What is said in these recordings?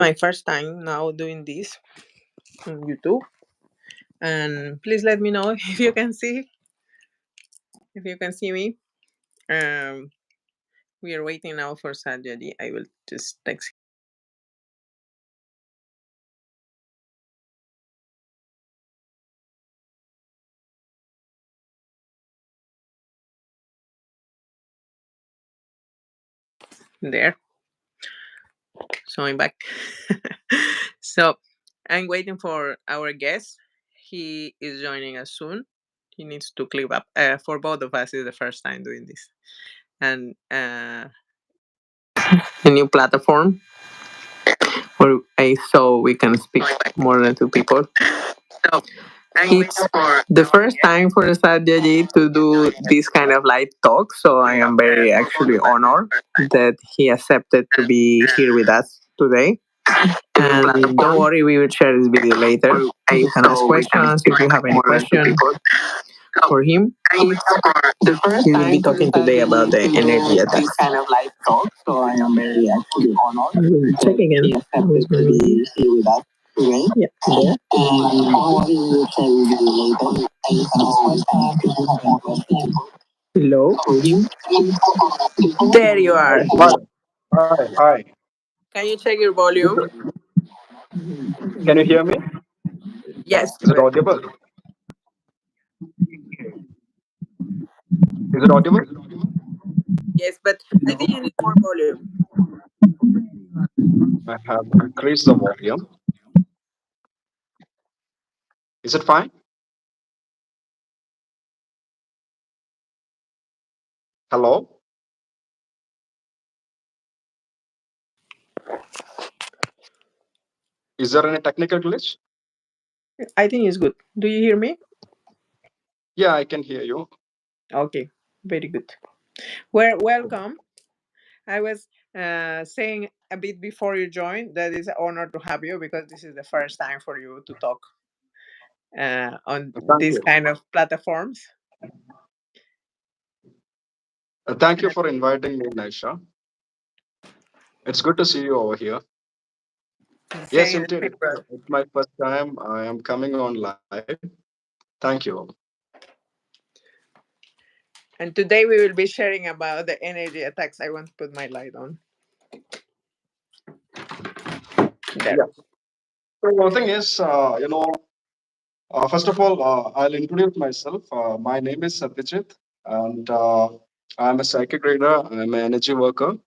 my first time now doing this on YouTube. And please let me know if you can see me. Um, we are waiting now for Satyajit. I will just text. There. So I'm back. So I'm waiting for our guest. He is joining us soon. He needs to click up. For both of us, is the first time doing this, and a new platform where I so we can speak more than two people. So it's the first time for Satyajit to do this kind of live talk, so I am very actually honored that he accepted to be here with us today. And don't worry, we will share this video later. You can ask questions if you have any question for him. He will be talking today about the energy attacks. Kind of live talk, so I am very actually honored. I will check again. He accepted to be here with us today. Yeah, there. Hello. There you are. Hi, hi. Can you check your volume? Can you hear me? Yes. Is it audible? Is it audible? Yes, but I think you need more volume. I have increased the volume. Is it fine? Hello? Is there any technical glitch? I think it's good. Do you hear me? Yeah, I can hear you. Okay, very good. Well, welcome. I was saying a bit before you joined that it's an honor to have you because this is the first time for you to talk on Thank this you. kind of platforms. Thank you for inviting me, Naisha. It's good to see you over here. Yes, Same, indeed. bro. It's my first time. I am coming on live. Thank you. And today we will be sharing about the energy attacks. I want to put my light on. There. Yeah. So one thing is, first of all, I'll introduce myself. My name is Satyajit, and I'm a psychic reader. I'm an energy worker,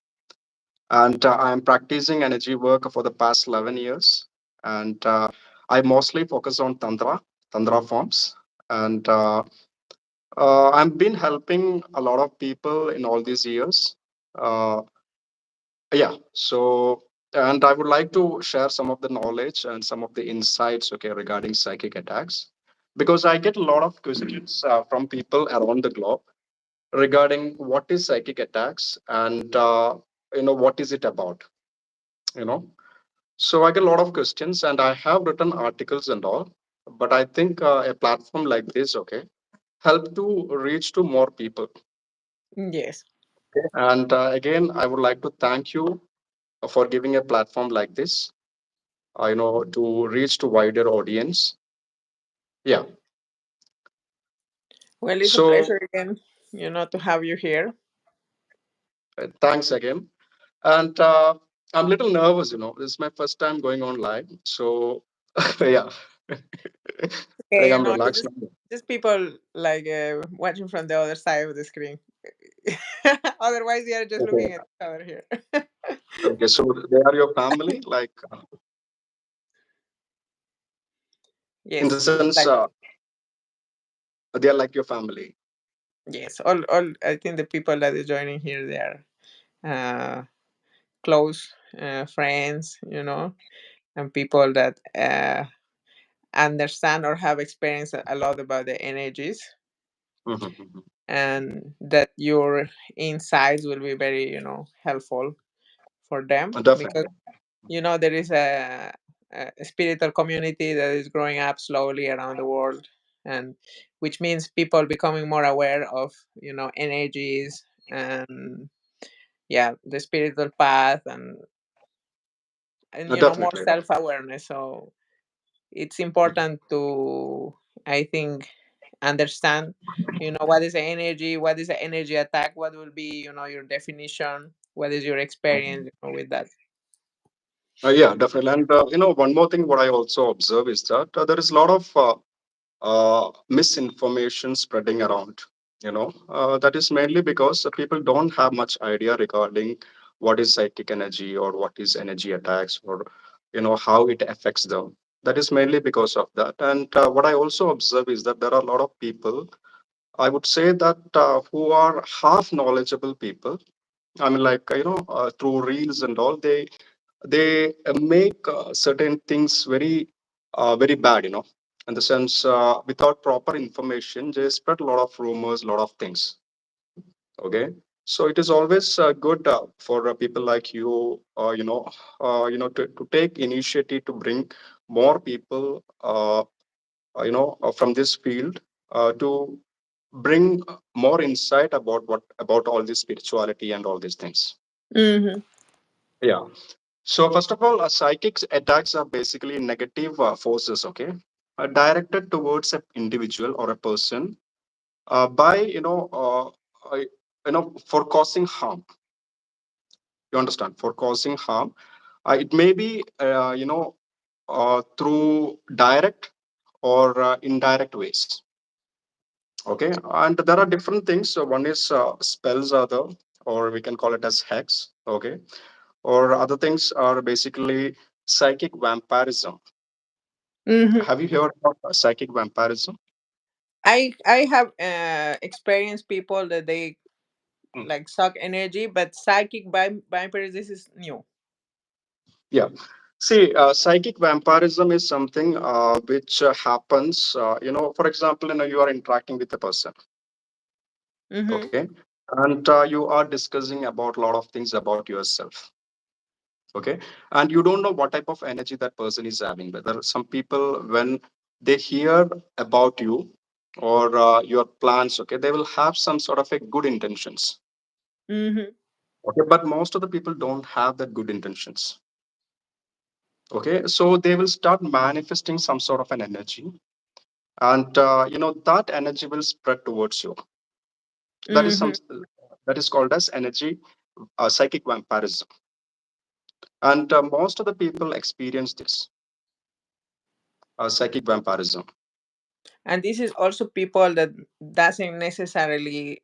and I'm practicing energy work for the past 11 years. And I mostly focus on tantra forms, and I've been helping a lot of people in all these years. Uh, yeah, so and I would like to share some of the knowledge and some of the insights, okay, regarding psychic attacks, because I get a lot of questions from people around the globe regarding what is psychic attacks and what is it about, you know. So I get a lot of questions, and I have written articles and all. But I think a platform like this, okay, help to reach to more people. Yes. And again, I would like to thank you for giving a platform like this, to reach to wider audience. Yeah. Well, it's a So pleasure again, to have you here. thanks again. And I'm a little nervous. This is my first time going on live. So yeah, I think Okay, I'm it's relaxed just now. people like watching from the other side of the screen. Otherwise, they are just Okay. looking at each other here. Okay. So they are your family, like in the Yes, sense like they are like your family. yes. All. I think the people that is joining here, they are close friends, and people that understand or have experienced a lot about the energies, Mhm. and that your insights will be very, helpful for them because Definitely. there is a spiritual community that is growing up slowly around the world, and which means people becoming more aware of energies and yeah, the spiritual path, and and more Definitely. self-awareness. So it's important to, I think, understand, what is the energy, what is the energy attack, what will be, your definition, what is your experience, with that. Yeah, definitely. And one more thing, what I also observe is that there is a lot of misinformation spreading around. That is mainly because the people don't have much idea regarding what is psychic energy or what is energy attacks, or how it affects them. That is mainly because of that. And what I also observe is that there are a lot of people, I would say that who are half knowledgeable people. I mean, like, through reels and all, they make certain things very bad, in the sense, without proper information, they spread a lot of rumors, a lot of things. Okay, so it is always good for people like you, to take initiative to bring more people, from this field, to bring more insight about what about all this spirituality and all these things. Mm-hmm. Yeah. So first of all, psychic attacks are basically negative forces, okay, directed towards an individual or a person, by for causing harm. You understand? For causing harm, it may be through direct or indirect ways. Okay, and there are different things. So one is spells, other, or we can call it as hex. Okay, or other things are basically psychic vampirism. Mm-hmm. Have you heard about psychic vampirism? I have experienced people that they Mm. like suck energy, but psychic vampirism, this is new. Yeah. See, psychic vampirism is something which happens, for example, you are interacting with a person, Mm-hmm. okay, and you are discussing about a lot of things about yourself, okay, and you don't know what type of energy that person is having. Whether some people, when they hear about you or your plans, okay, they will have some sort of a good intentions. Mm-hmm. Okay, but most of the people don't have that good intentions. Okay, so they will start manifesting some sort of an energy, and that energy will spread towards you. That is some Mm-hmm. that is called as energy, psychic vampirism, and most of the people experience this psychic vampirism. And this is also people that doesn't necessarily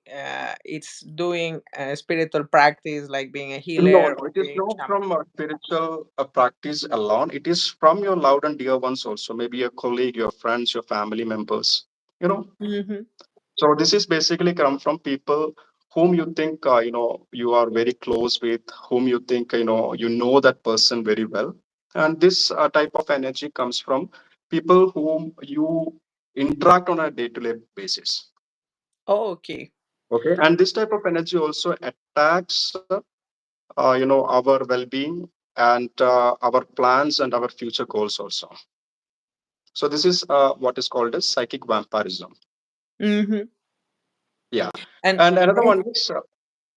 it's doing a spiritual practice like being a No, healer no, or it is being not shaman. from spiritual practice alone. It is from your loud and dear ones also, maybe your colleague, your friends, your family members. You know, Mm-hmm. So this is basically come from people whom you think you are very close with, whom you think you know that person very well, and this type of energy comes from people whom you interact on a day-to-day basis. Oh, okay. Okay, and this type of energy also attacks our well-being and our plans and our future goals also. So this is what is called as psychic vampirism. Mm-hmm. Yeah, And and another one is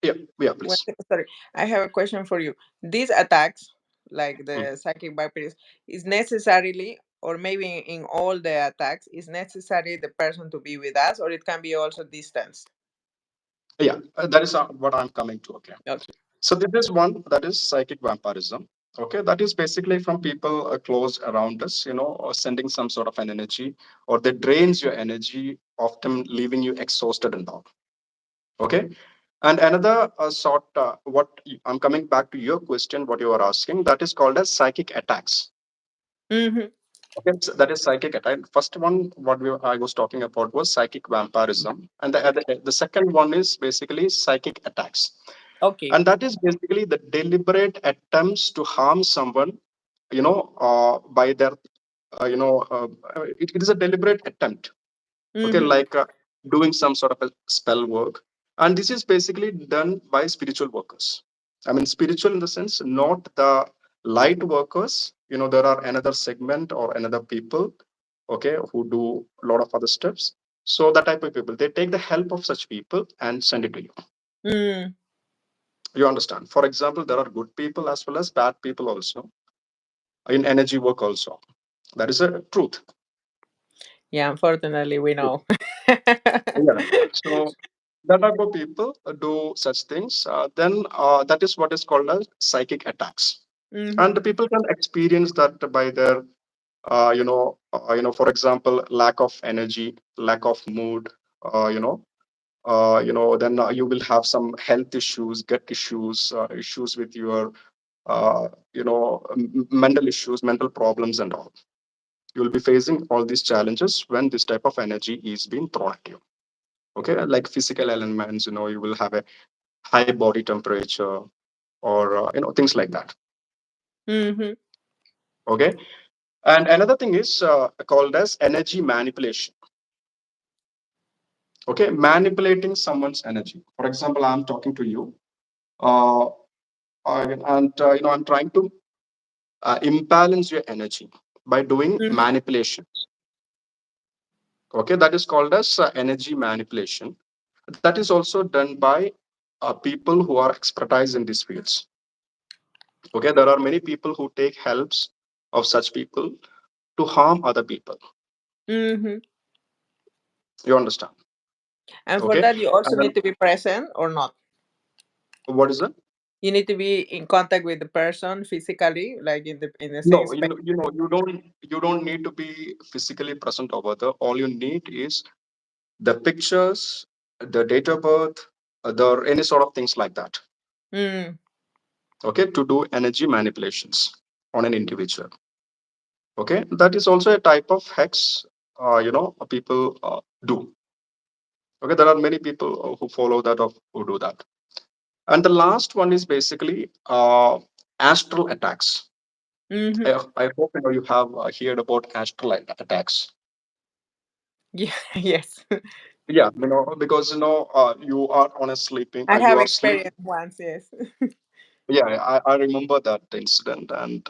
yeah, yeah, please. sorry, I have a question for you. These attacks, like Mm. the psychic vampirism, is necessarily, or maybe in all the attacks, is necessary the person to be with us, or it can be also distance. Yeah, that is what I'm coming to. Okay. Okay. So this is one, that is psychic vampirism. Okay. That is basically from people close around us, or sending some sort of an energy, or they drains your energy, often leaving you exhausted and all. Okay. And another sort, I'm coming back to your question, what you are asking, that is called as psychic attacks. Mm-hmm. Okay, so that is psychic attack. First one, I was talking about was psychic vampirism, and the second one is basically psychic attacks. Okay. And that is basically the deliberate attempts to harm someone, by their it is a deliberate attempt. Okay, Mm-hmm. like doing some sort of a spell work, and this is basically done by spiritual workers. I mean, spiritual in the sense, not the light workers. There are another segment or another people, okay, who do a lot of other steps. So that type of people, they take the help of such people and send it to you. Mm. You understand? For example, there are good people as well as bad people also. in energy work also. That is a truth. Yeah, unfortunately, we know. Yeah. So that type of people do such things. Then that is what is called as psychic attacks, and Hmm. the people can experience that by their, for example, lack of energy, lack of mood. Uh, you know, then you will have some health issues, gut issues, issues with your, mental issues, mental problems, and all. You will be facing all these challenges when this type of energy is being thrown at you. Okay, like physical elements, you will have a high body temperature, or things like that. Hmm. Okay, and another thing is called as energy manipulation. Okay, manipulating someone's energy. For example, I'm talking to you, uh, and I'm trying to imbalance your energy by doing Hmm. manipulation. Okay, that is called as energy manipulation. That is also done by people who are expertise in these fields. Okay, there are many people who take helps of such people to harm other people. Hmm. You understand? And for Okay, that, you also and need to be present or not. what is it? You need to be in contact with the person physically, like in the same No, space. you don't need to be physically present over there. All you need is the pictures, the date of birth, the any sort of things like that. Mm. Okay, to do energy manipulations on an individual. Okay, that is also a type of hex. People do. Okay, there are many people who follow that or who do that. And the last one is basically astral attacks. Hmm. I hope you have heard about astral attacks. Yeah. Yes. Yeah, because you are on a sleeping, I you have are sleeping. experienced once. Yes. Yeah, I remember that incident. And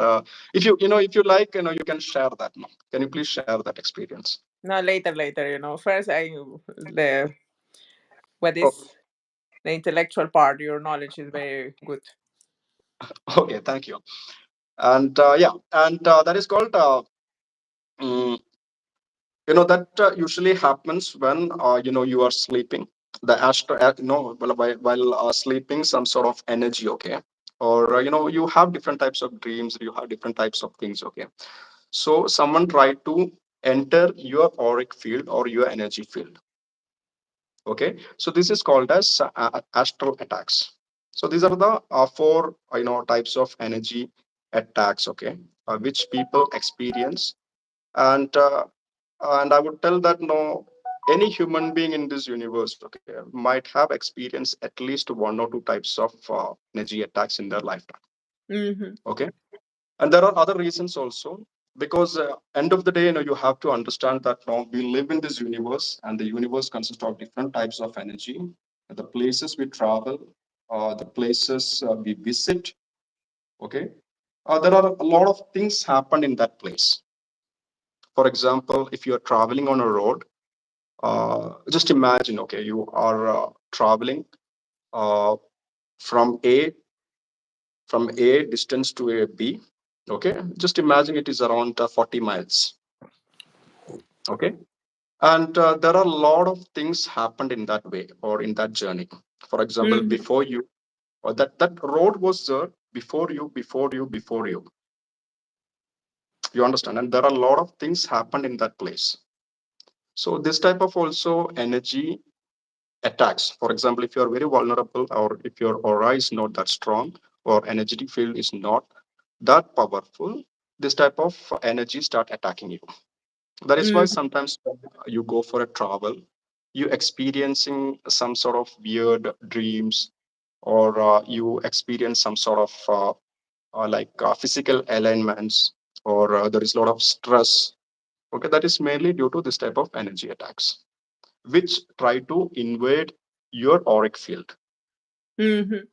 if you like, you can share that now. Can you please share that experience? No, later, later. First, the what Oh, is the intellectual part. Your knowledge is very good. okay, thank you. And yeah, and that is called mm, that usually happens when you are sleeping. The astro while sleeping, some sort of energy, okay, or you have different types of dreams, you have different types of things, okay. So someone tried to enter your auric field or your energy field. Okay, so this is called as astral attacks. So these are the four types of energy attacks, okay, which people experience. And I would tell that no, any human being in this universe, okay, might have experienced at least one or two types of energy attacks in their lifetime. Hmm. Okay, and there are other reasons also, because end of the day, you have to understand that we live in this universe, and the universe consists of different types of energy. The places we travel, the places we visit, okay, there are a lot of things happen in that place. For example, if you are traveling on a road, just imagine, okay, you are traveling uh, from a distance to a b. Okay, just imagine it is around 40 miles. Okay, and there are a lot of things happened in that way or in that journey. For example, Hmm. before you, or that road was there before you. You understand, and there are a lot of things happened in that place. So this type of also energy attacks. For example, if you are very vulnerable, or if your aura is not that strong, or energetic field is not that powerful, this type of energy start attacking you. That is why Hmm. sometimes when you go for a travel, you experiencing some sort of weird dreams, or you experience some sort of physical alignments, or there is a lot of stress. Okay, that is mainly due to this type of energy attacks, which try to invade your auric field. Hmm.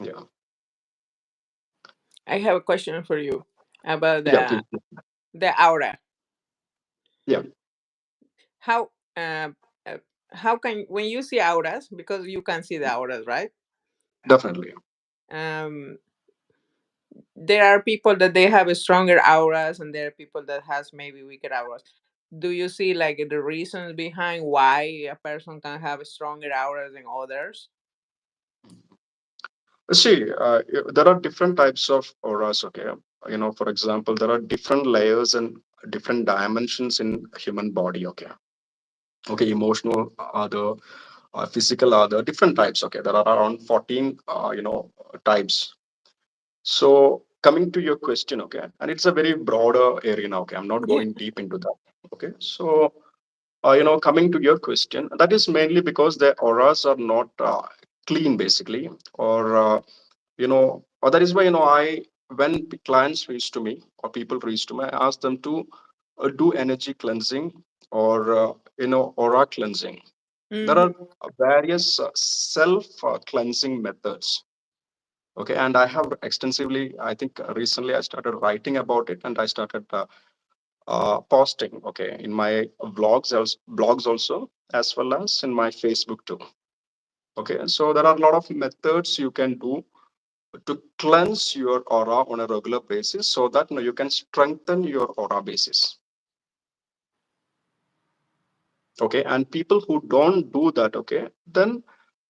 Yeah, I have a question for you about yeah, please. the aura. Yeah, How uh, uh, how can when you see auras, because you can see the auras, right? definitely. Um, there are people that they have stronger auras, and there are people that has maybe weaker auras. Do you see like the reasons behind why a person can have stronger auras than others? See, there are different types of auras. Okay, for example, there are different layers and different dimensions in human body. Okay, okay, emotional are the physical are the different types. Okay, there are around 14 types. So coming to your question, okay, and it's a very broader area now. Okay, I'm not Yeah. going deep into that. Okay, so coming to your question, that is mainly because the auras are not clean, basically, or that is why I when clients reach to me or people reach to me, I ask them to do energy cleansing or aura cleansing. There are Hmm. various self cleansing methods. Okay, and I have extensively, I think recently I started writing about it, and I started posting, okay, in my blogs also, as well as in my Facebook too. Okay, so there are a lot of methods you can do to cleanse your aura on a regular basis, so that you can strengthen your aura basis. Okay, and people who don't do that, okay, then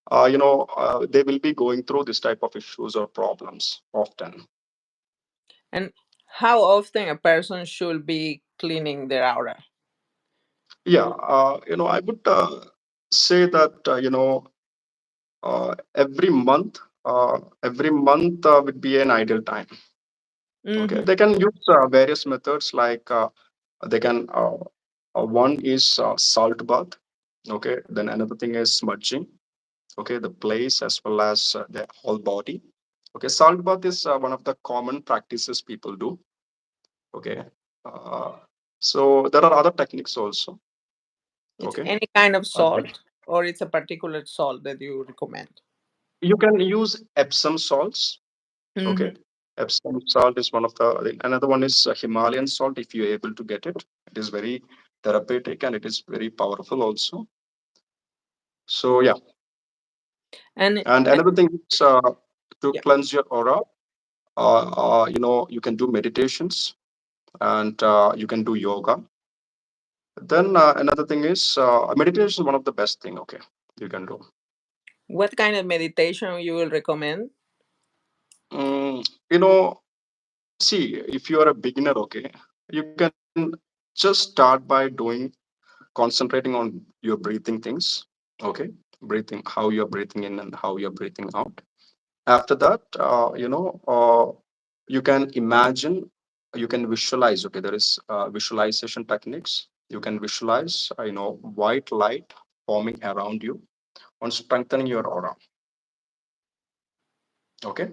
they will be going through this type of issues or problems often. And how often a person should be cleaning their aura? Yeah, I would say that every month would be an ideal time. Okay, Hmm. they can use various methods like they can one is salt bath. Okay, then another thing is smudging. Okay, the place as well as the whole body. Okay, salt bath is one of the common practices people do. Okay, uh, so there are other techniques also. It's Okay, any kind of like salt, or it's a particular salt that you recommend? you can use Epsom salts. Okay, Hmm. Epsom salt is one of the. Another one is Himalayan salt. If you're able to get it, it is very therapeutic and it is very powerful also. So yeah, And, and and another thing is to yeah, cleanse your aura. You can do meditations and you can do yoga. Then another thing is meditation is one of the best thing. Okay, you can do. what kind of meditation you will recommend? Mm, you know, See, if you are a beginner, okay, you can just start by doing concentrating on your breathing things. Okay, breathing, how you're breathing in and how you're breathing out. After that, you can imagine, you can visualize. Okay, there is visualization techniques. You can visualize, white light forming around you on strengthening your aura. Okay.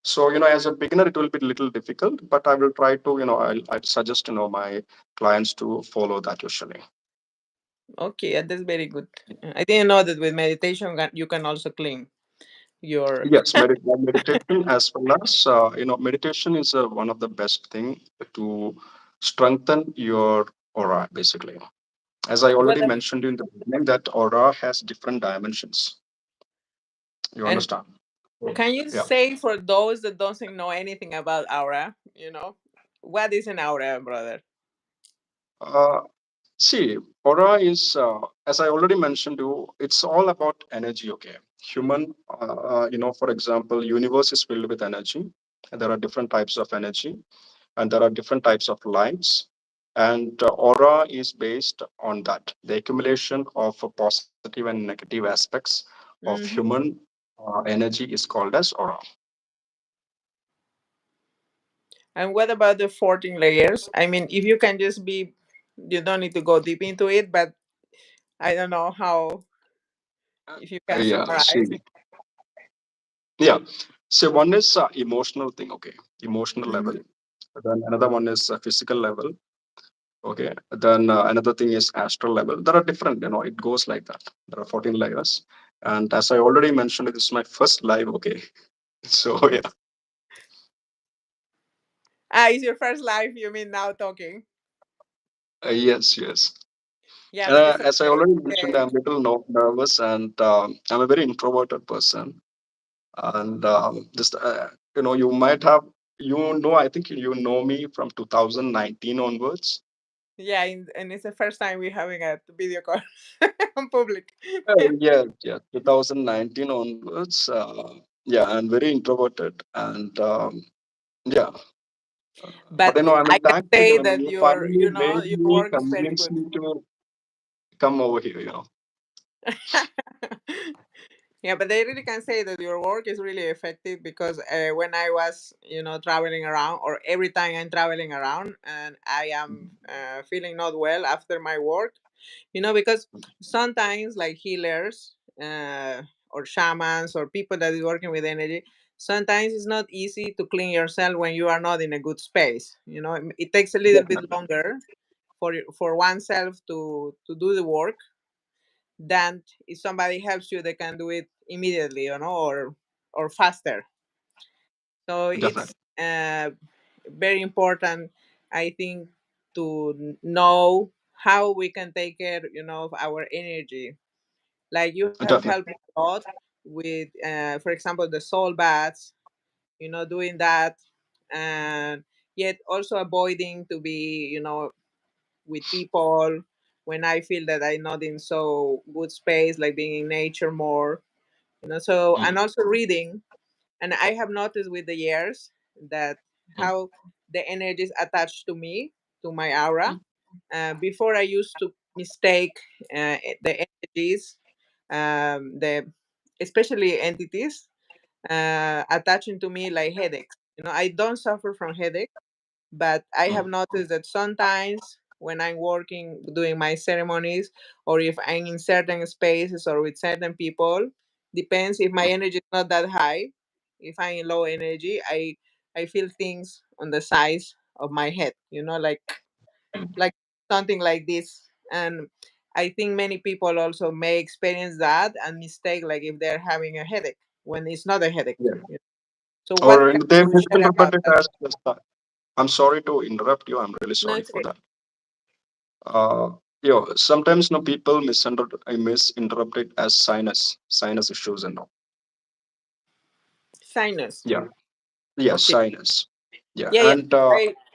So, as a beginner, it will be a little difficult, but I will try to, I'd suggest, my clients to follow that usually. Okay, that's very good. I didn't know that with meditation you can also clean your. Yes, meditation as well as, meditation is one of the best thing to strengthen your aura, basically. As I What already mentioned in the beginning, that aura has different dimensions. You and understand? can you Yeah. say for those that doesn't know anything about aura, what is an aura, brother? Uh, See, aura is, as I already mentioned you, it's all about energy. Okay, human, for example, universe is filled with energy. And there are different types of energy, and there are different types of lights. And aura is based on that. The accumulation of positive and negative aspects of Hmm. human energy is called as aura. And what about the 14 layers? I mean, if you can just be, you don't need to go deep into it, but I don't know how, if you can Yeah, see, summarize. yeah. So one is emotional thing. Okay, emotional level. Hmm. Then another one is physical level. Okay, then another thing is astral level. There are different, it goes like that. There are 14 layers. And as I already mentioned, this is my first live. Okay, so yeah. Ah, it's your first live, you mean now talking? Yes, yes. Yeah, because As I already mentioned, I'm a little nervous, and I'm a very introverted person. And just, you might have, I think you know me from 2019 onwards. Yeah, and it's the first time we're having a video call on public. Yeah, yeah, 2019 onwards. Yeah, I'm very introverted, and yeah, but But I'm I can thankful say when that you finally your made me work is very convince good. me to come over here. Yeah, but I really can say that your work is really effective because when I was, traveling around, or every time I'm traveling around and I am feeling not well after my work, because sometimes like healers or shamans or people that is working with energy, sometimes it's not easy to clean yourself when you are not in a good space. It takes a little bit Definitely, longer for oneself to do the work than if somebody helps you, they can do it immediately, or faster. So definitely, it's very important, I think, to know how we can take care, of our energy. Like you have helped definitely. me a lot with, for example, the soul baths, doing that, and yet also avoiding to be, with people when I feel that I'm not in so good space, like being in nature more, So, and Mm, also reading, and I have noticed with the years that mm, how the energy is attached to me, to my aura. mm, Before I used to mistake the energies, the especially entities attaching to me like headaches. I don't suffer from headaches, but I have mm, noticed that sometimes when I'm working, doing my ceremonies, or if I'm in certain spaces or with certain people, depends if my mm. energy is not that high. If I'm in low energy, I feel things on the size of my head, like something like this. And I think many people also may experience that and mistake, like if they're having a headache when it's not a headache. Yeah. So what Or can they you share about misinterpret it that? as just. I'm sorry to interrupt you. I'm really No, sorry it's for okay. that. Uh, Sometimes no people misinterpret it as sinus issues and all. Sinus. Yeah, yeah, Okay. sinus. Yeah, Yeah, yeah. and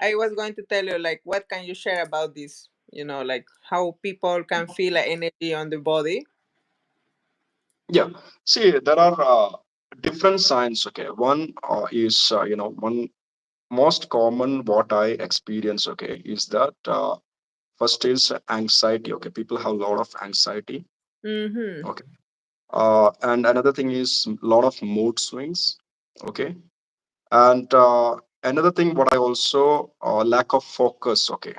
I was going to tell you, like, what can you share about this? Like how people can feel a energy on the body. yeah. See, there are different signs. Okay, one is one most common what I experience. Okay, is that first is anxiety. Okay, people have a lot of anxiety. Mm-hmm. Okay, and another thing is a lot of mood swings. Okay, and another thing what I also lack of focus. Okay,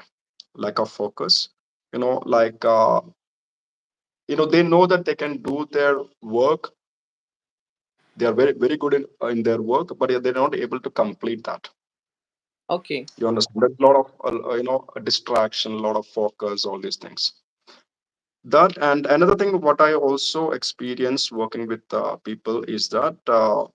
lack of focus. Like they know that they can do their work. They are very very good in their work, but they're not able to complete that. Okay. You understand? There's a lot of a distraction, a lot of focus, all these things. That, and another thing what I also experience working with people is that uh,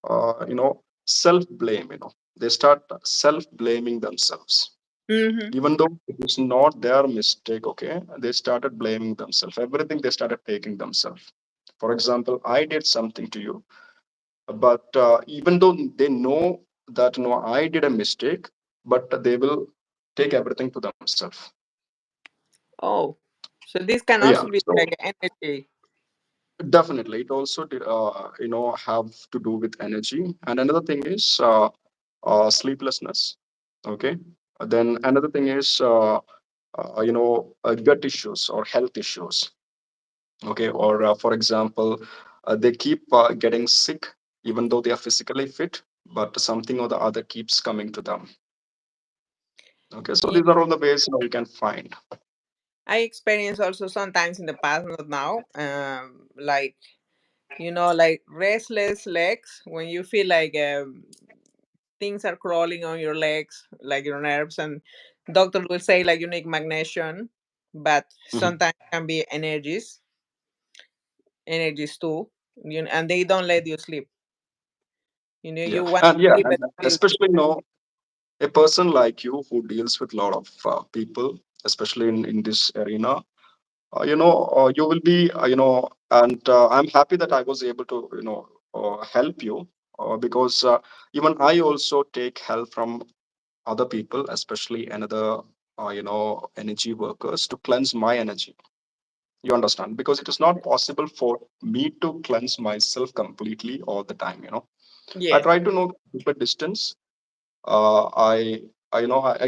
uh, self blame. They start self blaming themselves, Mm-hmm. even though it is not their mistake. Okay, they started blaming themselves. Everything they started taking themselves. For example, I did something to you, but even though they know that no, I did a mistake, but they will take everything to themselves. Oh, so this can Yeah, also be so like energy. definitely it also have to do with energy. And another thing is sleeplessness. Okay, then another thing is gut issues or health issues. Okay, or for example, they keep getting sick even though they are physically fit, but something or the other keeps coming to them. Okay, so Yeah, these are all the ways you can find. I experienced also sometimes in the past, not now. Like like restless legs when you feel like things are crawling on your legs, like your nerves, and doctor will say like you need magnesium, but Mhm. sometimes can be energies too, and they don't let you sleep. Yeah, You want and yeah, to sleep, and but especially a person like you who deals with a lot of people, especially in this arena, you will be and I'm happy that I was able to help you. because even I also take help from other people, especially another energy workers, to cleanse my energy. You understand? Because it is not possible for me to cleanse myself completely all the time. I Yes. try to know keep a distance. I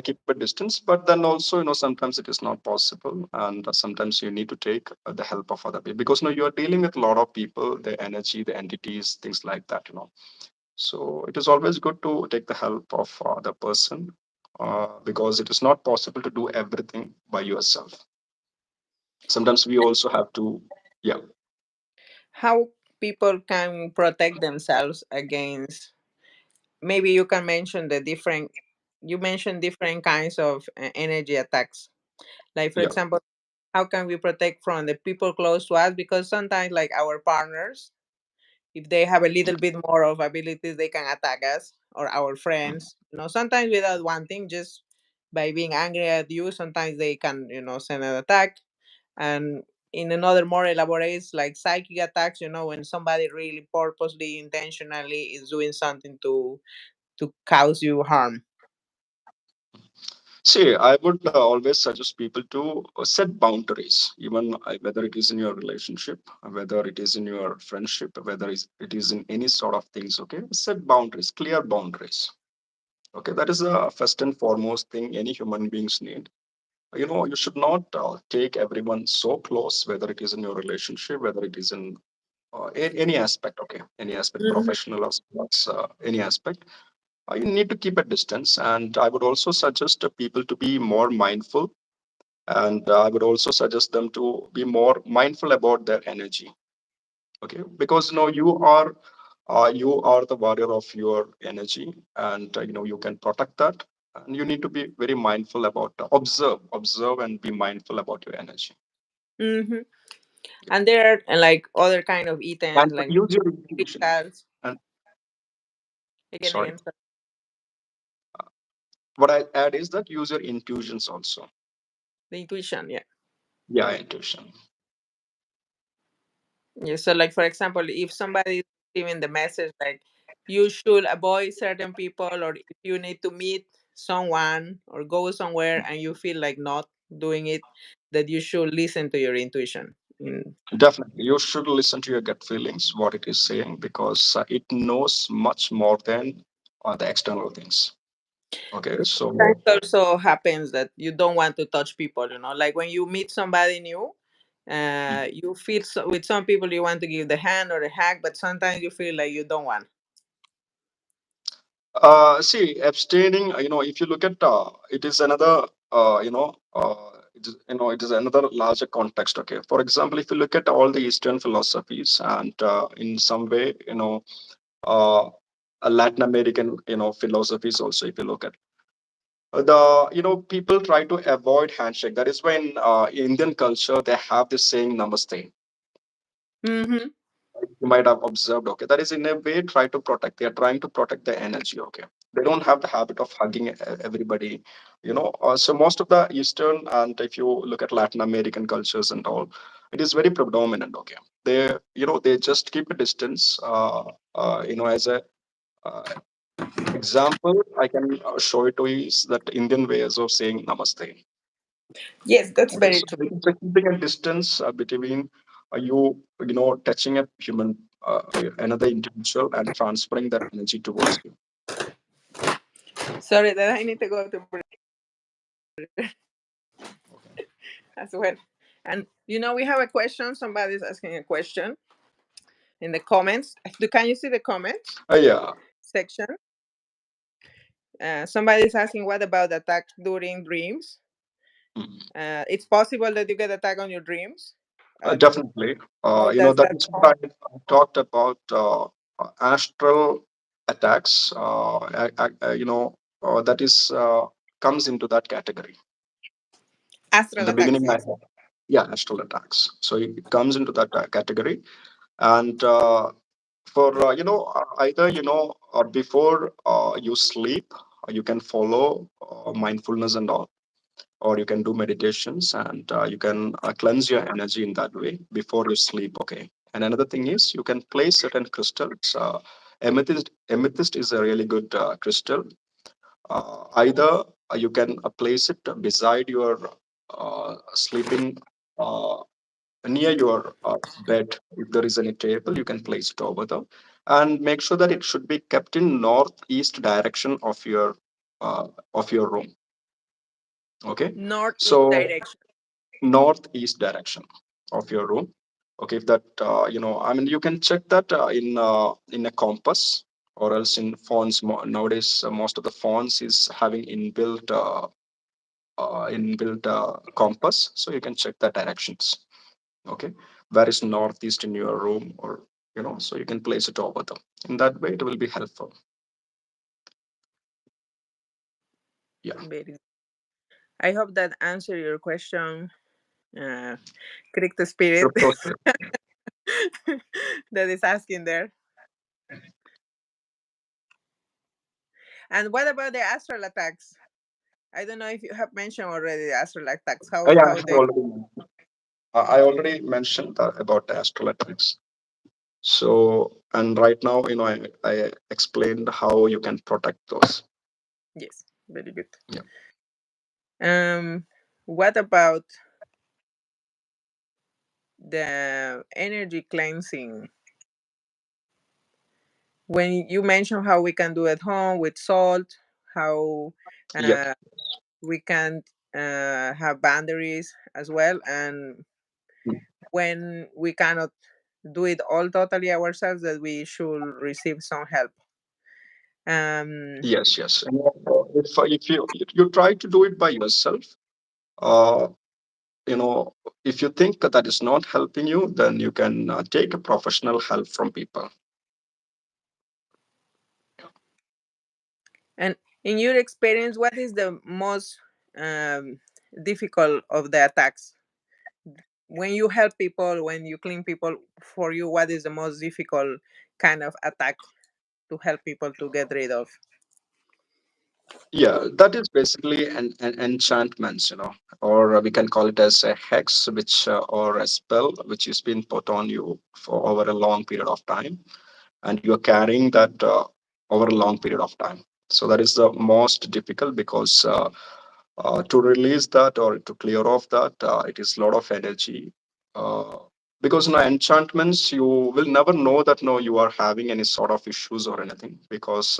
keep a distance, but then also sometimes it is not possible, and sometimes you need to take the help of other people, because you are dealing with a lot of people, the energy, the entities, things like that. So it is always good to take the help of the person, because it is not possible to do everything by yourself. Sometimes we also have to, yeah, How people can protect themselves against, maybe you can mention the different, you mentioned different kinds of energy attacks. Like for yeah. example, how can we protect from the people close to us? Because sometimes like our partners, if they have a little bit more of abilities, they can attack us, or our friends, sometimes without wanting, just by being angry at you, sometimes they can, send an attack. And in another more elaborate, like psychic attacks, when somebody really purposely, intentionally is doing something to cause you harm. See, I would always suggest people to set boundaries, even whether it is in your relationship, whether it is in your friendship, whether it is in any sort of things. Okay, set boundaries, clear boundaries. Okay, that is the first and foremost thing any human beings need. You should not take everyone so close, whether it is in your relationship, whether it is in any aspect. Okay, any aspect, Hmm. professional or sports, any aspect. You need to keep a distance, and I would also suggest people to be more mindful, and I would also suggest them to be more mindful about their energy. Okay, because you are the warrior of your energy, and you can protect that, and you need to be very mindful about observe and be mindful about your energy. Hmm. And there are like other kind of items And like use your intuition. crystals. And sorry, Again. what I add is that use your intuitions also. The intuition, yeah. Yeah, intuition. Yeah, so like for example, if somebody is receiving the message like you should avoid certain people, or if you need to meet someone or go somewhere and you feel like not doing it, that you should listen to your intuition. Definitely, you should listen to your gut feelings, what it is saying, because it knows much more than the external things. Okay, Sometimes so also happens that you don't want to touch people, like when you meet somebody new, you feel with some people you want to give the hand or a hug, but sometimes you feel like you don't want. see, abstaining. If you look at it is another. It is another larger context. Okay, for example, if you look at all the Eastern philosophies, and in some way, uh, Latin American, philosophies also. If you look at the people try to avoid handshake. That is why in Indian culture they have this saying namaste. Mm-hmm. You might have observed. Okay, that is in a way try to protect, they are trying to protect their energy. Okay, they don't have the habit of hugging everybody. So most of the Eastern, and if you look at Latin American cultures and all, it is very predominant. Okay, they just keep a distance. As a uh, example, I can show it to you is that Indian ways of saying namaste. Yes, that's Okay, very so true. it is keeping a distance between touching a human, another individual, and transferring that energy towards you. Sorry that I need to go to Okay. as well. And we have a question. Somebody's asking a question in the comments. Can you see the comments Yeah. section? Somebody's asking, what about attack during dreams? Mhm. It's possible that you get attacked on your dreams. And Definitely. how does That that is come? what I talked about, astral attacks. That is comes into that category. In Astral the attacks, beginning, I yes. had, yeah, astral attacks. So it comes into that category, and for either or before you sleep, you can follow mindfulness and all, or you can do meditations, and you can cleanse your energy in that way before you sleep. Okay, and another thing is you can place certain crystals Amethyst is a really good crystal. Either you can place it beside your sleeping, uh, near your bed. If there is any table, you can place it over there, and make sure that it should be kept in northeast direction uh, of your room. Okay, Northeast so direction. northeast direction of your room. Okay, if that I mean, you can check that in a compass, or else in phones. Nowadays, most of the phones is having inbuilt compass, so you can check the directions. Okay, where is northeast in your room, or so you can place it over them. In that way, it will be helpful. Yeah. Very. I hope that answer your question. Uh, Critic the spirit Crypto. that is asking there. And what about the astral attacks? I don't know if you have mentioned already the astral attacks. Yeah, How they? I already mentioned about the astrolabes. So, and right now, I explained how you can protect those. Yes, very good. Yeah. What about the energy cleansing? When you mentioned how we can do at home with salt, how Yep. uh, we can have boundaries as well, and when we cannot do it all totally ourselves, that we should receive some help. Um, Yes, yes. And if you try to do it by yourself, uh, you know, if you think that is not helping you, then you can take a professional help from people. and in your experience, what is the most difficult of the attacks? When you help people, when you clean people, for you, what is the most difficult kind of attack to help people to get rid of? Yeah, that is basically an enchantments, or we can call it as a hex, which or a spell which is being put on you for over a long period of time, and you are carrying that over a long period of time. So that is the most difficult, because to release that or to clear off that, it is a lot of energy. Uh, because enchantments, you will never know that no, you are having any sort of issues or anything, because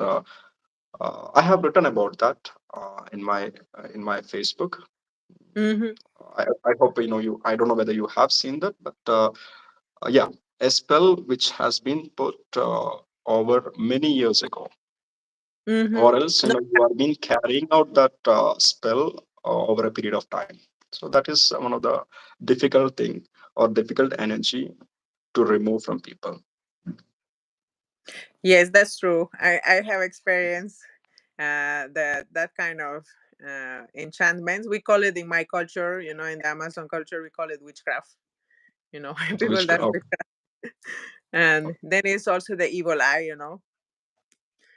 I have written about that in my Facebook. Mm-hmm. I hope you. I don't know whether you have seen that, but yeah, a spell which has been put over many years ago, Mm-hmm. or else No, you are been carrying out that spell over a period of time. So that is one of the difficult thing, or difficult energy to remove from people. yes, that's true. I have experienced that kind of enchantments. We call it in my culture, in the Amazon culture, we call it witchcraft. People Which that and then it's also the evil eye,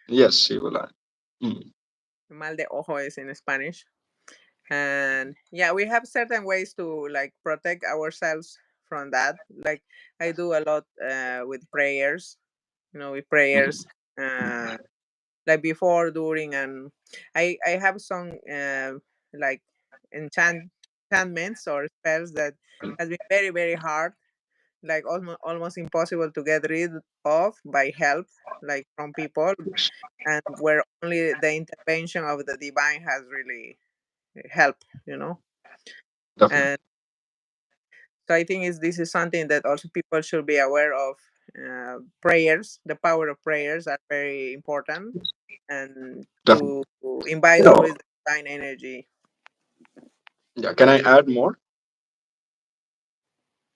yes, you will. Mm, mal de ojo is in Spanish. And yeah, we have certain ways to like protect ourselves from that. Like I do a lot with prayers, with prayers. mm, Uh, like before, during, and I have some like enchantments or spells that has been very very hard, like almost impossible to get rid of by help, like from people, yes, and where only the intervention of the divine has really helped, definitely. and so I think this is something that also people should be aware of. Prayers, the power of prayers are very important, and Definitely. to invite always the divine energy. Yeah, can I add more?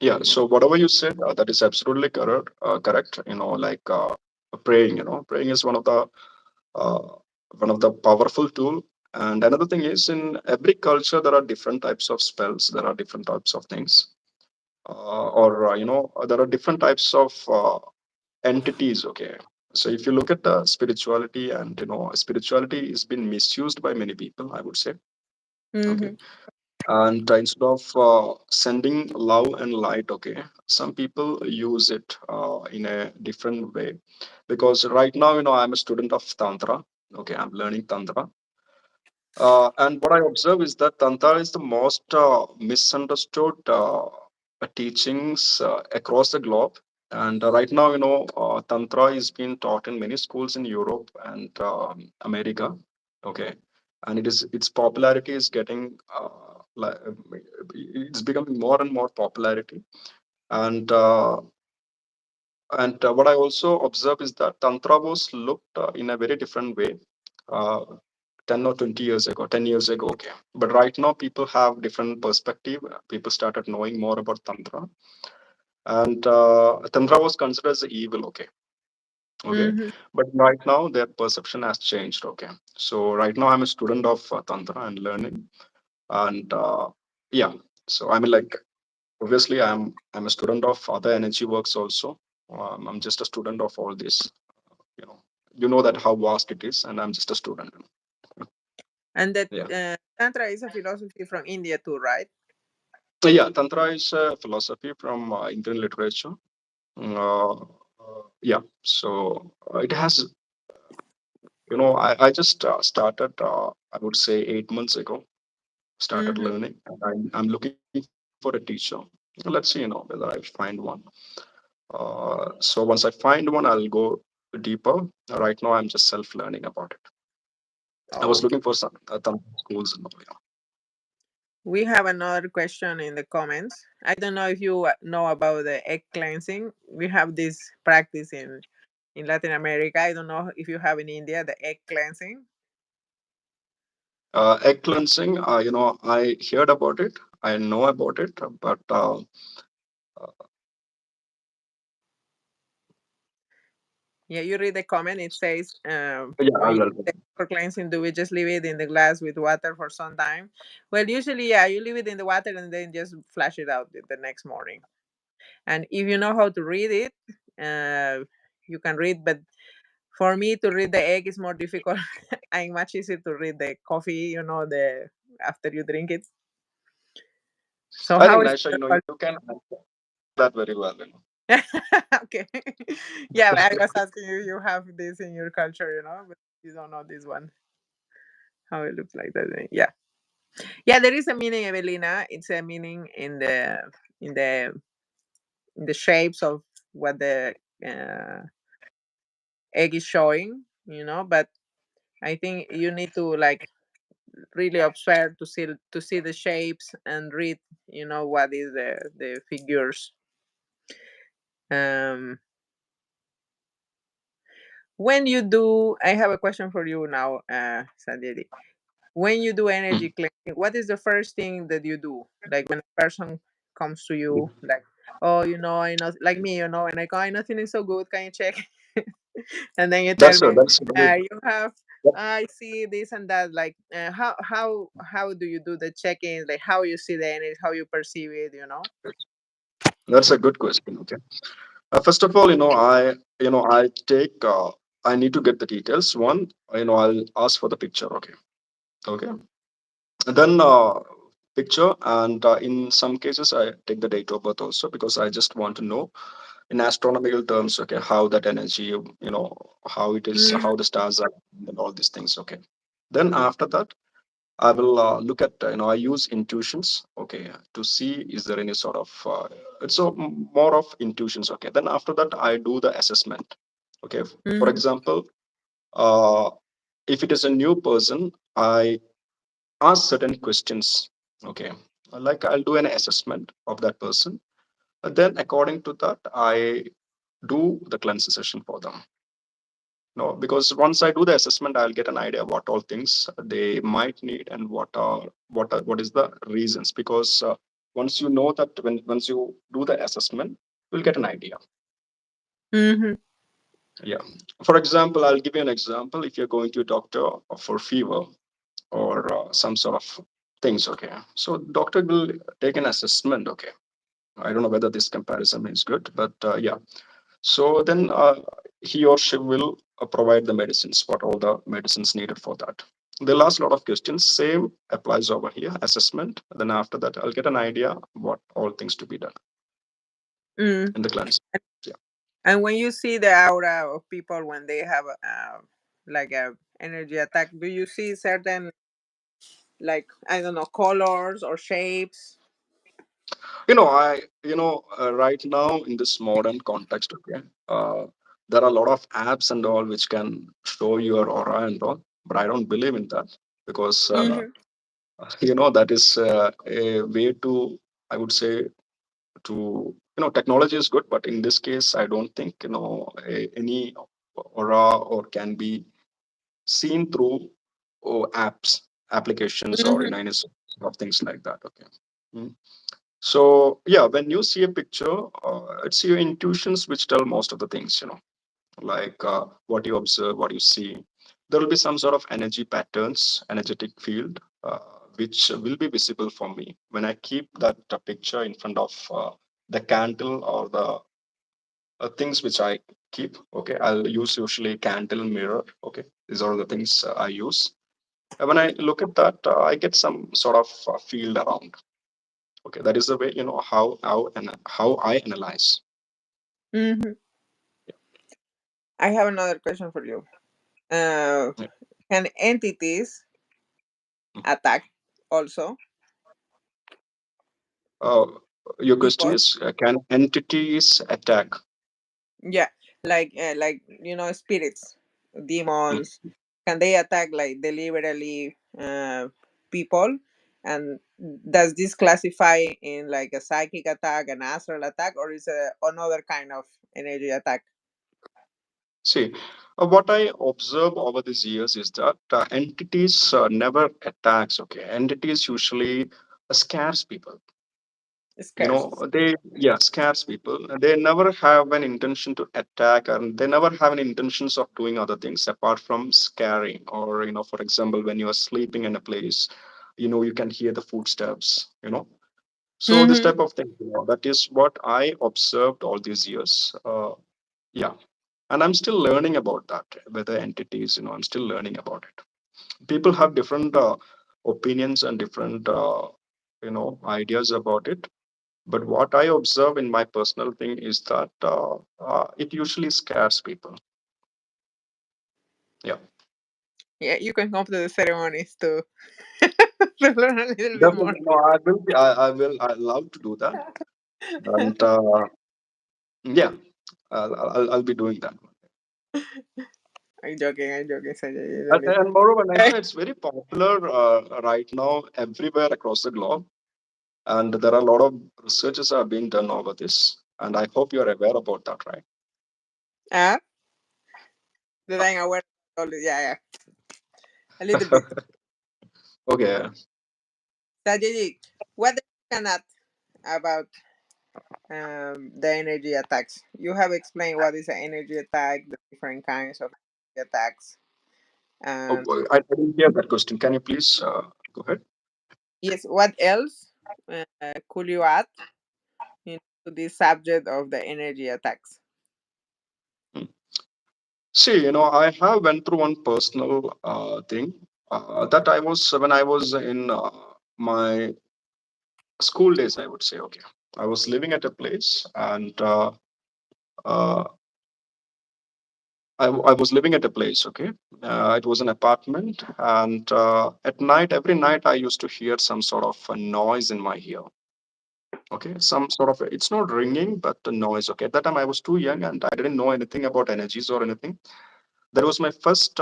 Yeah, so whatever you said, that is absolutely correct. Correct. Like praying. Praying is uh, one of the powerful tool. And another thing is, in every culture there are different types of spells. There are different types of things, or there are different types of entities. Okay, so if you look at spirituality, and spirituality is been misused by many people, I would say. Okay, Mm-hmm. And instead of sending love and light, okay, some people use it in a different way. Because right now, I'm a student of Tantra. Okay, I'm learning Tantra. And what I observe is that Tantra is the most misunderstood teachings across the globe. And right now, Tantra is being taught in many schools in Europe and America. Okay, and its popularity is getting it's becoming more and more popularity. And what I also observe is that Tantra was looked in a very different way. Uh, 10 or 20 years ago, 10 years ago, okay, but right now people have different perspective. People started knowing more about Tantra. And Tantra was considered as evil, okay. Okay, Mm-hmm. but right now their perception has changed, okay. So right now I'm a student of Tantra and learning. And yeah, so I mean, like, obviously I'm a student of other energy works also. I'm just a student of all this, you know. You know that how vast it is, and I'm just a student. And that Yeah. Tantra is a philosophy from India too, right? Yeah, Tantra is a philosophy from Indian literature. Yeah, so it has, I just started, I would say 8 months ago, started Mm-hmm. learning. And I'm looking for a teacher. Let's see, whether I find one. So once I find one, I'll go deeper. Right now, I'm just self learning about it. I was Oh, looking for some Tantra schools and all. Yeah. we have another question in the comments. I don't know if you know about the egg cleansing. We have this practice in Latin America. I don't know if you have in India the egg cleansing. Egg cleansing, I heard about it. I know about it, but Yeah, you read the comment. It says, yeah, I when you will. use for cleansing, do we just leave it in the glass with water for some time? Well, usually, yeah, you leave it in the water and then just flash it out the next morning. And if you know how to read it, you can read. But for me to read the egg is more difficult. I'm much easier to read the coffee. The after you drink it. So I how think, is Naisha, your you can answer that very well. okay. Yeah, I was asking you. You have this in your culture, but you don't know this one. How it looks like that. Yeah, yeah. There is a meaning, Evelina. It's a meaning in the in the shapes of what the uh, egg is showing. But I think you need to like really observe to see the shapes and read. What is the figures. Um, when you do, I have a question for you now, Sandy. When you do energy cleansing, what is the first thing that you do? Like when a person comes to you, like, oh, I know, like me, and I go, I know feeling so good. Can you check? And then you tell me, That's a very, you have, that- I see this and that. Like, how do you do the check-in? Like, how you see the energy, how you perceive it? that's a good question. Okay. First of all, I take, I need to get the details. One, I'll ask for the picture. Okay. Okay. And then picture, and in some cases, I take the date of birth also, because I just want to know in astronomical terms, okay, how that energy, how it is, Mm-hmm. how the stars are, and all these things. Okay. Then after that, I will look at, I use intuitions, okay, to see is there any sort of, it's more of intuitions, okay. Then after that, I do the assessment, okay. For Mm-hmm. example, uh, if it is a new person, I ask certain questions, okay. Like, I'll do an assessment of that person. And then according to that, I do the cleanse session for them. No, because once I do the assessment, I'll get an idea what all things they might need, and what is the reasons. Because once you know that, once you do the assessment, you'll get an idea. Mm-hmm. Yeah. For example, I'll give you an example. If you're going to a doctor for fever or some sort of things, okay. So doctor will take an assessment, okay. I don't know whether this comparison is good, but yeah. So then he or she will provide the medicines, what all the medicines needed for that. they'll ask a lot of questions. Same applies over here, assessment. Then after that, I'll get an idea what all things to be done Mm. in the cleanse. Yeah. And when you see the aura of people when they have like a energy attack, do you see certain, like, I don't know, colors or shapes? Right now in this modern context, okay, there are a lot of apps and all which can show your aura and all, but I don't believe in that because Mm-hmm. that is a way to, I would say, to technology is good, but in this case I don't think any aura or can be seen through apps, applications, or Mm-hmm. any sort of things like that. Okay. Mm. So yeah, when you see a picture, it's your intuitions which tell most of the things. Like what you observe, what you see. There will be some sort of energy patterns, energetic field, which will be visible for me when I keep that picture in front of the candle or the things which I keep. Okay, I'll use usually candle, mirror. Okay, these are the things I use. And when I look at that, I get some sort of field around. Okay, that is the way how I analyze. Mm-hmm. I have another question for you. Uh, Yeah. can entities attack also Uh, your question people? is, can entities attack? Yeah, like spirits, Mm. demons. Can they attack like deliberately people? And does this classify in like a psychic attack, an astral attack, or is it another kind of energy attack? See, what I observe over these years is that entities never attacks. Okay, entities usually scares people. Scares. They, yeah, scares people. They never have an intention to attack, and they never have any intentions of doing other things apart from scaring. Or for example, when you are sleeping in a place, you can hear the footsteps. So this Mm-hmm. type of thing, that is what I observed all these years. Yeah, and I'm still learning about that. Whether entities, I'm still learning about it. People have different opinions and different ideas about it. But what I observe in my personal thing is that it usually scares people. Yeah, Yeah, you can come to the ceremonies to to learn a little bit more. definitely. No, I will. I will. I love to do that, and yeah, I'll be doing that. I'm joking. I'm joking, Sanjay. You don't And, need. and moreover, Naisha, it's very popular right now everywhere across the globe, and there are a lot of researches are being done over this, and I hope you're aware about that, right? Ah, the thing I wear. Yeah, yeah, a little bit. Okay. Satyajit, what do you cannot about the energy attacks? You have explained what is an energy attack, the different kinds of energy attacks, Oh, and I didn't hear that question. Can you please go ahead? yes, what else could you add to this subject of the energy attacks? Hmm. See, I have went through one personal thing that I was when I was in my school days. I would say, okay, I was living at a place, and uh, I was living at a place. Okay, it was an apartment, and at night, every night, I used to hear some sort of a noise in my ear. Okay, some sort of it's not ringing, but the noise. Okay, at that time I was too young and I didn't know anything about energies or anything. That was my first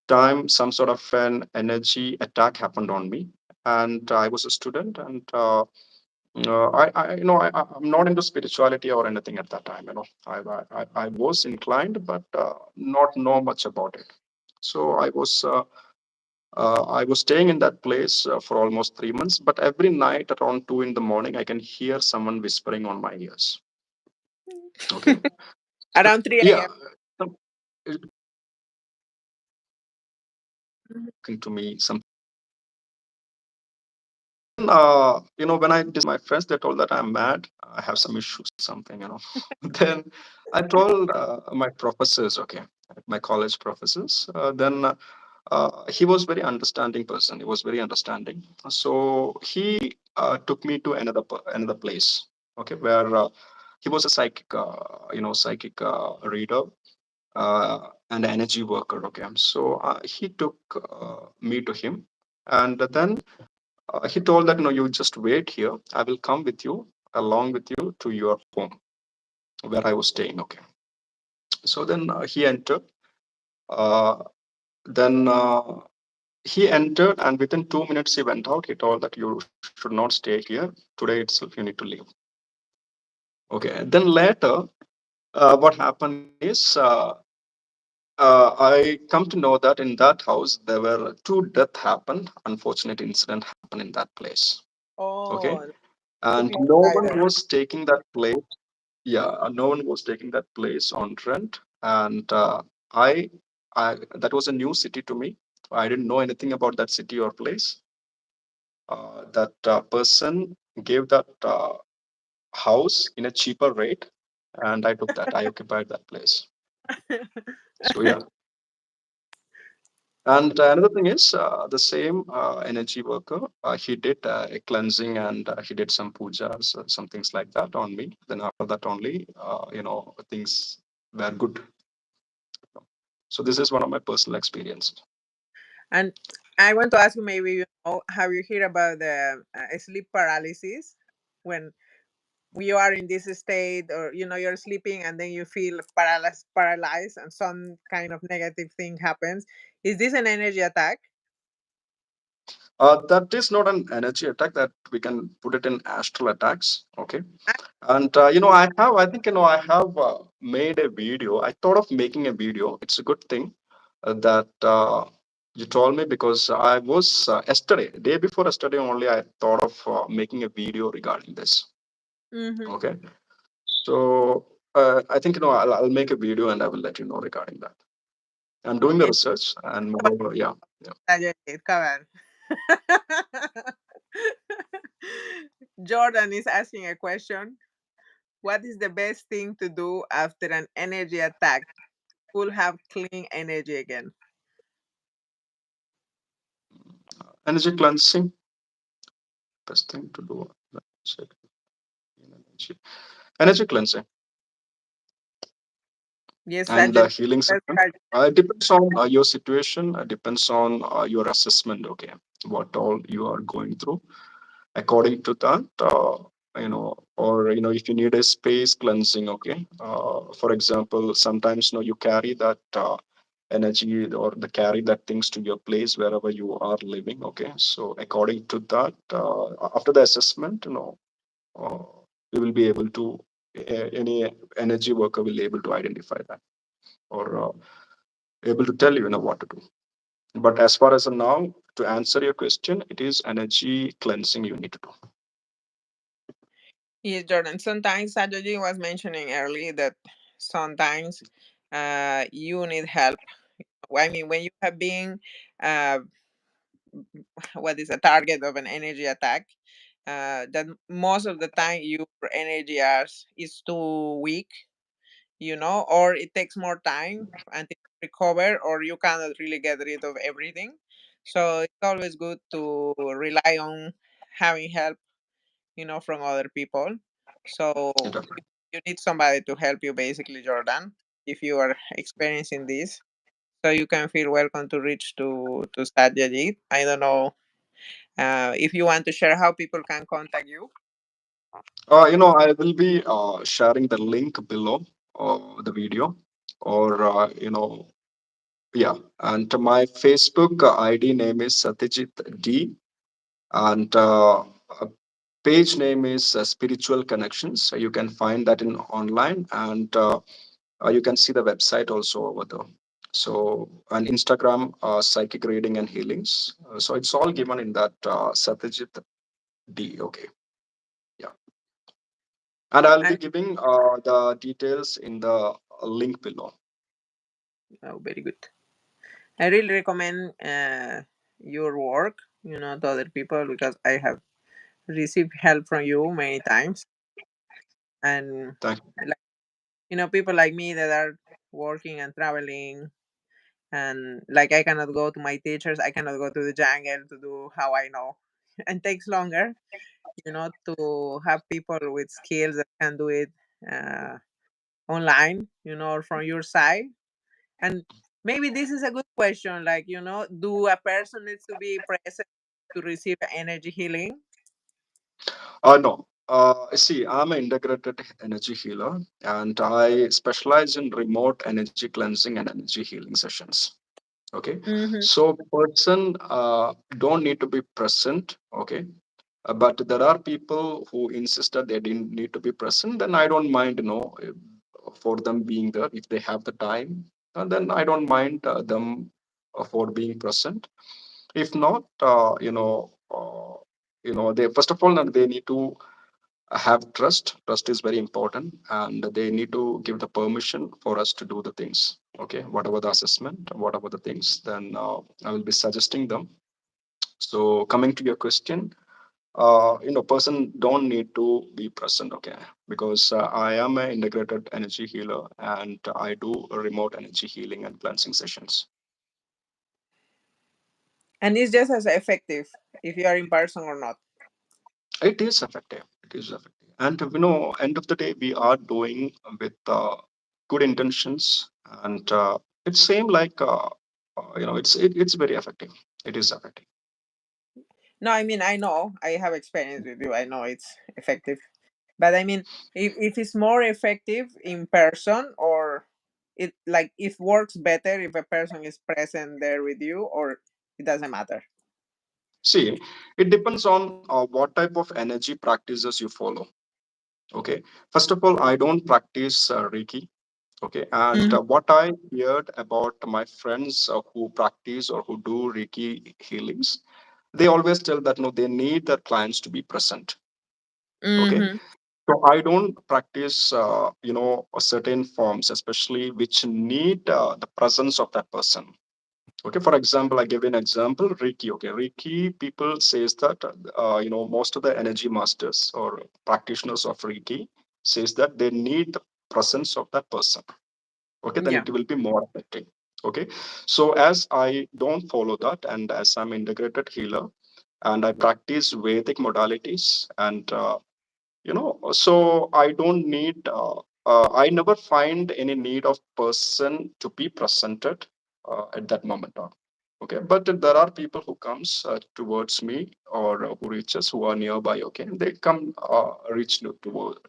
time some sort of an energy attack happened on me, and I was a student, and I'm not into spirituality or anything at that time. I was inclined, but not know much about it. So I was staying in that place for almost 3 months, but every night around 2 in the morning, I can hear someone whispering on my ears. Okay, so Around 3 yeah, a.m. some- talking to me, some. When I my friends, they told that I'm mad. I have some issues, something. Then I told my professors, okay, my college professors. Then He was very understanding person. He was very understanding. So he took me to another place. Okay, where he was a psychic, psychic reader and energy worker. Okay, so he took me to him, and then he told that no, you just wait here. I will come with you along with you to your home where I was staying. Okay, so then he entered. Uh, then he entered, and within 2 minutes he went out. He told that you should not stay here today itself. You need to leave. Okay. Then later, what happened is I come to know that in that house there were two death happened. Unfortunate incident happened in that place. Okay, Oh, took and you no inside one there. was taking that place. Yeah, no one was taking that place on rent, and I, that was a new city to me. I didn't know anything about that city or place. That person gave that house in a cheaper rate, and I took that. I occupied that place. So yeah. And another thing is the same energy worker. He did a cleansing and he did some pujas, some things like that on me. Then after that only, things were good. So this is one of my personal experiences. And I want to ask you, maybe have you heard about the sleep paralysis, when you are in this state, or you're sleeping and then you feel paralyzed, and some kind of negative thing happens? Is this an energy attack? That is not an energy attack. That we can put it in astral attacks. Okay. I, And I think I have made a video. I thought of making a video. It's a good thing that you told me, because I was yesterday, day before yesterday only, I thought of making a video regarding this. mm-hmm. Okay, so I think I'll make a video and I will let you know regarding that. I'm doing the Okay, research and moreover, yeah, yeah. Satyajit, come on. Jordan is asking a question. What is the best thing to do after an energy attack? We'll have clean energy again. Energy cleansing, best thing to do. Energy cleansing Yes, and Satyajit. healing Yes, session. Satyajit. It depends on your situation. It depends on your assessment. Okay, what all you are going through. According to that, or if you need a space cleansing. Okay, for example, sometimes you carry that energy or the carry that things to your place wherever you are living. Okay, so according to that, after the assessment, uh, we will be able to any energy worker will be able to identify that, or able to tell what to do. But as far as now, to answer your question, it is energy cleansing you need to do. Yes, Jordan. Sometimes Satyajit was mentioning earlier that sometimes you need help. I mean, when you have been uh, what is a target of an energy attack, that most of the time your energy is too weak, or it takes more time until you recover, or you cannot really get rid of everything. So it's always good to rely on having help, from other people. So you need somebody to help you, basically, Jordan, if you are experiencing this. So you can feel welcome to reach to Satyajit. I don't know if you want to share how people can contact you. I will be sharing the link below the video, or yeah. And my Facebook ID name is Satyajit D, and page name is Spiritual Connections. So you can find that in online, and you can see the website also over there. So, and Instagram, psychic reading and healings. So it's all given in that Satyajit D. Okay, yeah. And I'll be And giving the details in the link below. oh, very good. I really recommend your work, to other people, because I have received help from you many times. And Thank you. like, people like me that are working and traveling, And like I cannot go to my teachers, I cannot go to the jungle to do how I know. And takes longer, to have people with skills that can do it uh, online, or from your side. And maybe this is a good question, like, do a person needs to be present to receive energy healing? No. See, I'm an integrated energy healer and I specialize in remote energy cleansing and energy healing sessions. Okay. Mm-hmm. So, person don't need to be present. Okay. But there are people who insist that they didn't need to be present. Then I don't mind, for them being there if they have the time. And then I don't mind them for being present. If not, they first of all they need to have trust. Trust is very important, and they need to give the permission for us to do the things. Okay, whatever the assessment, whatever the things, then I will be suggesting them. So coming to your question, person don't need to be present. Okay, because I am an integrated energy healer and I do remote energy healing and cleansing sessions. And it's just as effective if you are in person or not. It is effective. It is effective. And end of the day, we are doing with good intentions, and it's same like it's very effective. It is effective. No, I mean, I know I have experience with you. I know it's effective. But I mean, if it's more effective in person, or it works better if a person is present there with you, or it doesn't matter. See, it depends on what type of energy practices you follow. Okay, first of all, I don't practice Reiki. Okay, and Mhm. what I heard about my friends who practice or who do Reiki healings, they always tell that no, they need their clients to be present. Okay, Mhm. so I don't practice, a certain forms, especially which need the presence of that person. Okay, for example, I give you an example, Reiki. Okay, Reiki people says that, most of the energy masters or practitioners of Reiki says that they need the presence of that person. Okay, then Yeah. it will be more effective. Okay, so as I don't follow that, and as I'm integrated healer, and I practice Vedic modalities, and so I don't need I never find any need of person to be presented at that moment on. Okay, but there are people who comes towards me or who reaches who are nearby. Okay, they come reach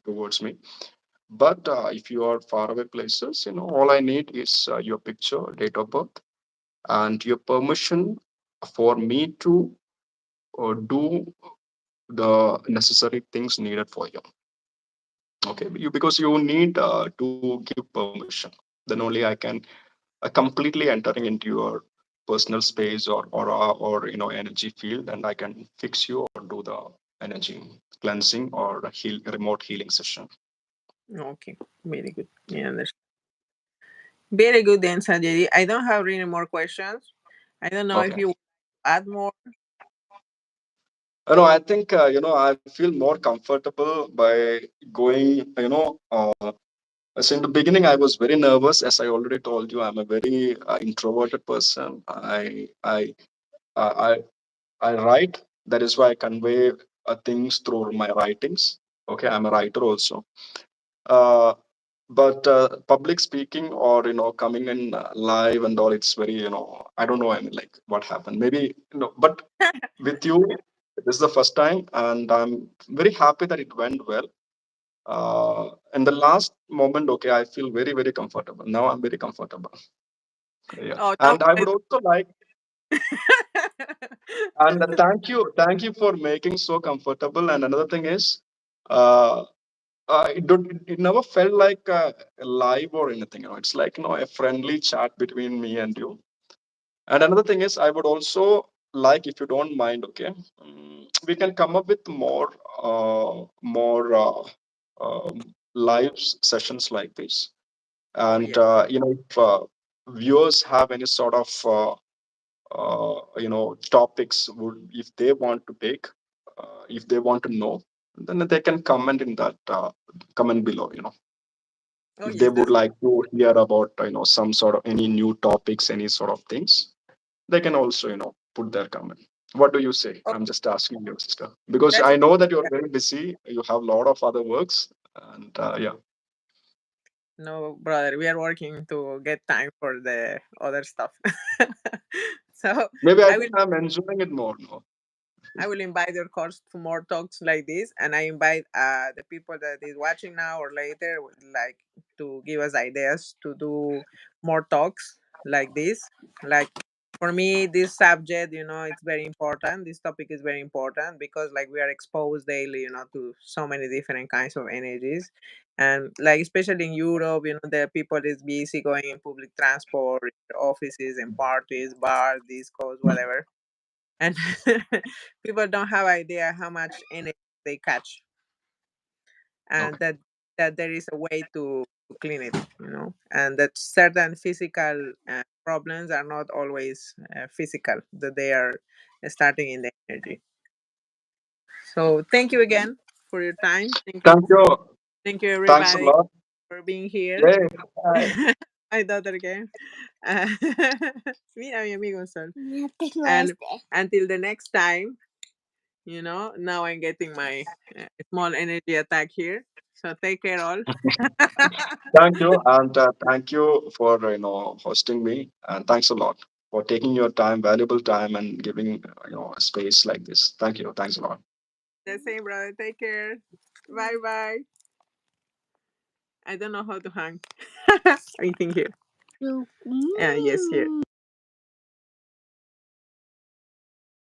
towards me. But if you are far away places, all I need is your picture, date of birth, and your permission for me to do the necessary things needed for you. Okay, because you need to give permission. Then only I can completely entering into your personal space or aura or energy field, and I can fix you or do the energy cleansing or a remote healing session. Okay. Very good. Yeah. Very good then, Sanjay. I don't have really more questions. I don't know if Okay. you add more. No, I think I feel more comfortable by going. So in the beginning, I was very nervous. As I already told you, I'm a very introverted person. I I write. That is why I convey things through my writings. Okay, I'm a writer also. Uh, but public speaking or coming in live and all, it's very I don't know. I mean, like what happened? Maybe but with you, this is the first time, and I'm very happy that it went well. In the last moment, okay, I feel very very comfortable. Now I'm very comfortable. Yeah, Oh, don't and I worry. would also like. And thank you for making so comfortable. And another thing is, uh, it never felt like live or anything. It's like a friendly chat between me and you. And another thing is, I would also like, if you don't mind, okay, we can come up with more live sessions like this. Oh, And yeah. if viewers have any sort of topics would if they want to take if they want to know, then they can comment in that comment below. Oh If they yes, would that's like to hear about some sort of any new topics, any sort of things, they can also put their comment. What do you say? oh, I'm just asking you, sister, because that's I know that you're very busy. You have a lot of other works, and yeah, no, brother. We are working to get time for the other stuff. So maybe I I will think I'm enjoying it more. No, I will invite your course to more talks like this, and I invite the people that is watching now or later would like to give us ideas to do more talks like this. Like for me, this subject, it's very important. This topic is very important because like we are exposed daily, to so many different kinds of energies, and like especially in Europe, the people is busy going in public transport, offices and parties, bars, discos, whatever, and people don't have idea how much energy they catch, and okay. that there is a way to clean it, and that certain physical problems are not always physical, that they are starting in the energy. So thank you again for your time. Thank you. Thank you Thanks a everybody lot. for being here. Yay. Bye. My daughter again. uh, Mira mi amigo Sol. And until the next time, now I'm getting my small energy attack here. So take care, all. Thank you, and thank you for hosting me, and thanks a lot for taking your time, valuable time, and giving a space like this. Thank you. Thanks a lot. The same, brother. Take care. Bye bye. I don't know how to hang. I think here. Yes, here.